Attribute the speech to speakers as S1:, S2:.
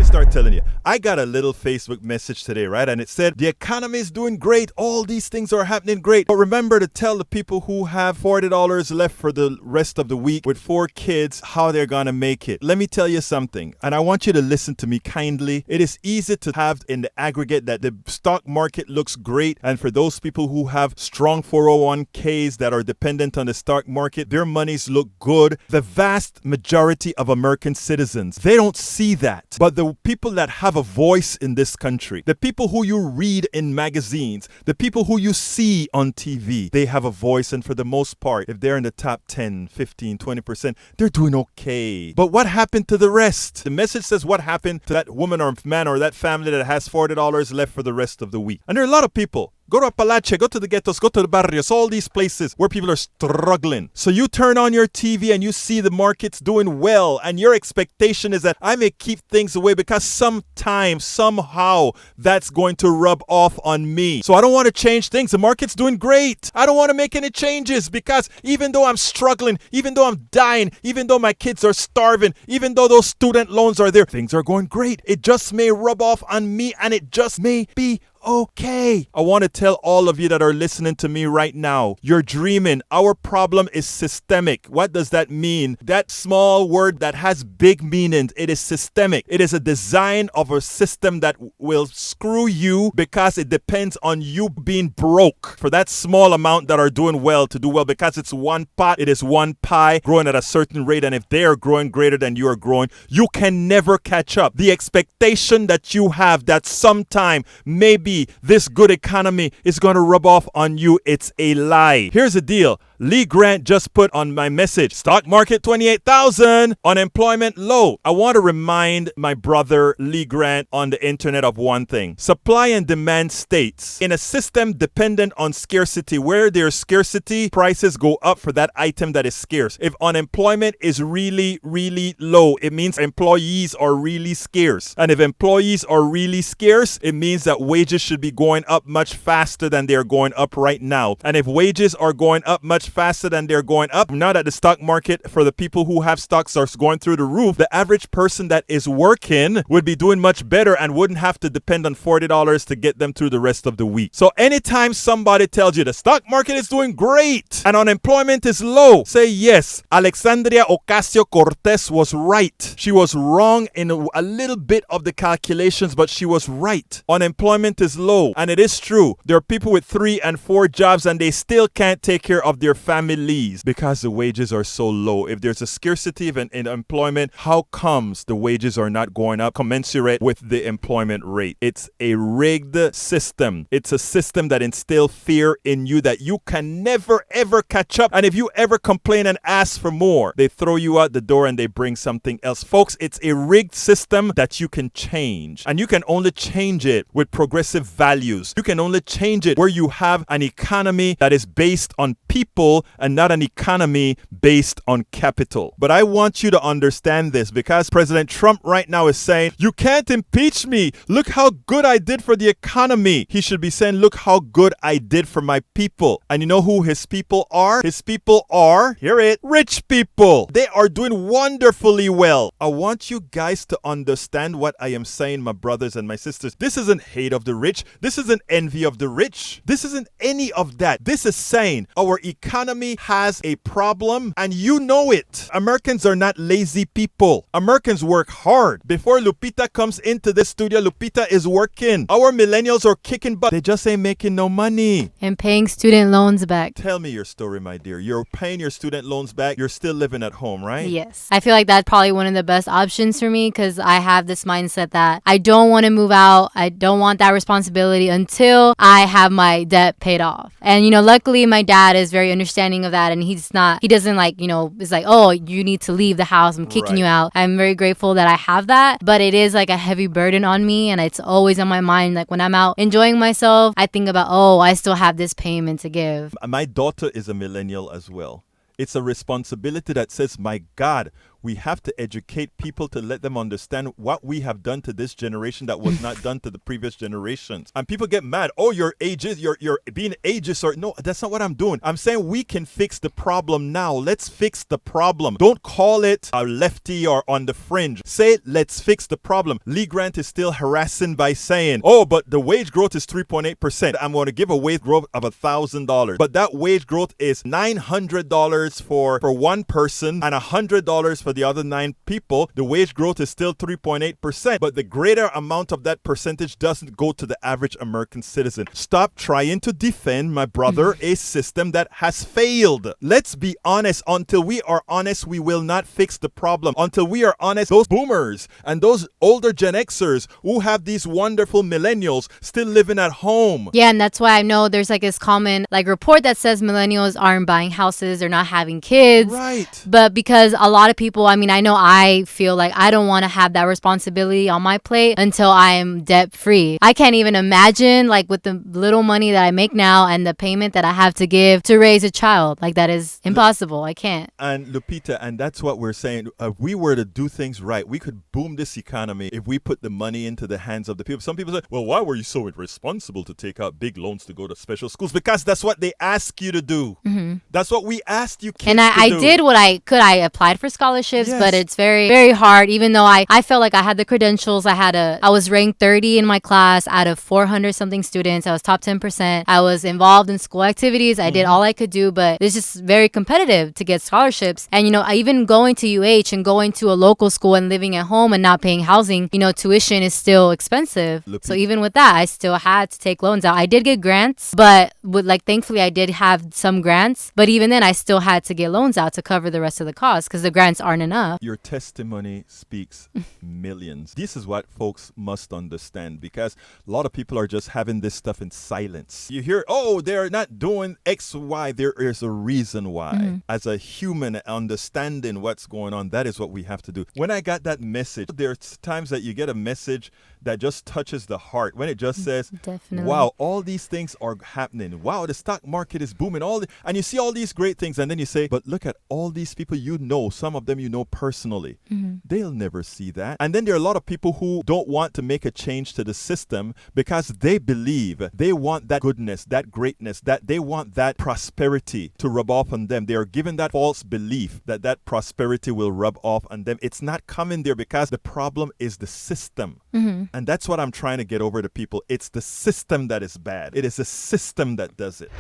S1: start telling you. I got a little Facebook message today, right? And it said, the economy is doing great. All these things are happening great. But remember to tell the people who have $40 left for the rest of the week with 4 kids how they're going to make it. Let me tell you something. And I want you to listen to me kindly. It is easy to have in the aggregate that the stock market looks great. And for those people who have strong 401ks that are dependent on the stock market, their monies look good. The vast majority of American citizens, they don't see that. But the people that have a voice in this country, the people who you read in magazines, the people who you see on TV, they have a voice. And for the most part, if they're in the top 10, 15, 20%, they're doing okay. But what happened to the rest? The message says what happened to that woman or man or that family that has $40 left for the rest of the week. And there are a lot of people. Go to Apalache, go to the ghettos, go to the barrios, all these places where people are struggling. So you turn on your TV and you see the market's doing well, and your expectation is that I may keep things away because sometime, somehow, that's going to rub off on me. So I don't want to change things. The market's doing great. I don't want to make any changes because even though I'm struggling, even though I'm dying, even though my kids are starving, even though those student loans are there, things are going great. It just may rub off on me, and it just may be okay. I want to tell all of you that are listening to me right now, you're dreaming. Our problem is systemic. What does that mean? That small word that has big meanings. It is systemic. It is a design of a system that will screw you because it depends on you being broke for that small amount that are doing well to do well, because it's one pot. It is one pie growing at a certain rate. And if they are growing greater than you are growing, you can never catch up. The expectation that you have that sometime, maybe this good economy is going to rub off on you, it's a lie. Here's the deal. Lee Grant just put on my message, stock market 28,000, unemployment low. I want to remind my brother Lee Grant on the internet of one thing. Supply and demand states, in a system dependent on scarcity, where there's scarcity, prices go up for that item that is scarce. If unemployment is really, really low, it means employees are really scarce. And if employees are really scarce, it means that wages should be going up much faster than they're going up right now. And if wages are going up much faster than they're going up, now that the stock market for the people who have stocks are going through the roof, the average person that is working would be doing much better and wouldn't have to depend on $40 to get them through the rest of the week. So anytime somebody tells you the stock market is doing great and unemployment is low, say yes. Alexandria Ocasio-Cortez was right. She was wrong in a little bit of the calculations, but she was right. Unemployment is low, and it is true. There are people with 3 and 4 jobs and they still can't take care of their families because the wages are so low. If there's a scarcity in employment, how comes the wages are not going up commensurate with the employment rate? It's a rigged system. It's a system that instills fear in you that you can never ever catch up. And if you ever complain and ask for more, they throw you out the door and they bring something else. Folks, it's a rigged system that you can change. And you can only change it with progressive values. You can only change it where you have an economy that is based on people and not an economy based on capital. But I want you to understand this, because President Trump right now is saying, you can't impeach me. Look how good I did for the economy. He should be saying, look how good I did for my people. And you know who his people are? His people are, hear it, rich people. They are doing wonderfully well. I want you guys to understand what I am saying, my brothers and my sisters. This isn't hate of the rich. This isn't envy of the rich. This isn't any of that. This is saying our economy has a problem and you know it. Americans are not lazy people. Americans work hard. Before Lupita comes into this studio, Lupita is working. Our millennials are kicking butt. They just ain't making no money.
S2: And paying student loans back.
S1: Tell me your story, my dear. You're paying your student loans back. You're still living at home, right?
S2: Yes. I feel like that's probably one of the best options for me, because I have this mindset that I don't want to move out. I don't want that responsibility until I have my debt paid off. And, luckily my dad is very understanding of that, and he doesn't it's like, oh, you need to leave the house, I'm kicking you out. I'm very grateful that I have that, but it is like a heavy burden on me, and it's always on my mind. Like when I'm out enjoying myself, I think about, oh, I still have this payment to give.
S1: My daughter is a millennial as well. It's a responsibility that says, my God, We have to educate people to let them understand what we have done to this generation that was not done to the previous generations. And people get mad. Oh, you're ageist. You're being ageist. Or no, that's not what I'm doing. I'm saying we can fix the problem now. Let's fix the problem. Don't call it a lefty or on the fringe. Say, let's fix the problem. Lee Grant is still harassing by saying, oh, but the wage growth is 3.8%. I'm going to give a wage growth of $1,000. But that wage growth is $900 for one person and $100 for the other 9 people. The wage growth is still 3.8%. But the greater amount of that percentage doesn't go to the average American citizen. Stop trying to defend, my brother, a system that has failed. Let's be honest. Until we are honest, we will not fix the problem. Until we are honest, those boomers and those older Gen Xers who have these wonderful millennials still living at home.
S2: Yeah, and that's why I know there's like this common like report that says millennials aren't buying houses, they're not having kids.
S1: Right.
S2: But because a lot of people, I mean, I know I feel like I don't want to have that responsibility on my plate until I am debt free. I can't even imagine like with the little money that I make now and the payment that I have to give to raise a child. Like that is impossible. I can't.
S1: And Lupita, and that's what we're saying. If we were to do things right, we could boom this economy if we put the money into the hands of the people. Some people say, well, why were you so irresponsible to take out big loans to go to special schools? Because that's what they ask you to do.
S2: Mm-hmm.
S1: That's what we asked you kids
S2: and
S1: to do.
S2: I did what I could. I applied for scholarships,
S1: Yes.
S2: but it's very, very hard. Even though I felt like I had the credentials, I was ranked 30 in my class out of 400 something students. I was top 10%. I was involved in school activities. I did all I could do, but it's just very competitive to get scholarships. And, you know, even going to UH and going to a local school and living at home and not paying housing, you know, tuition is still expensive. So even with that, I still had to take loans out. I did get grants, but thankfully I did have some grants. But even then, I still had to get loans out to cover the rest of the costs because the grants aren't enough.
S1: Your testimony speaks millions. This is what folks must understand, because a lot of people are just having this stuff in silence. You hear, oh, they're not doing X, Y. There is a reason why. As a human, understanding what's going on, that is what we have to do. When I got that message, there's times that you get a message that just touches the heart. When it just says,
S2: Definitely.
S1: wow, all these things are happening. Wow, the stock market is booming. And you see all these great things. And then you say, but look at all these people you know. Some of them you know personally. They'll never see that. And then there are a lot of people who don't want to make a change to the system because they believe they want that goodness, that greatness, that they want that prosperity to rub off on them. They are given that false belief that that prosperity will rub off on them. It's not coming there because the problem is the system. And that's what I'm trying to get over to people. It's the system that is bad. It is the system that does it.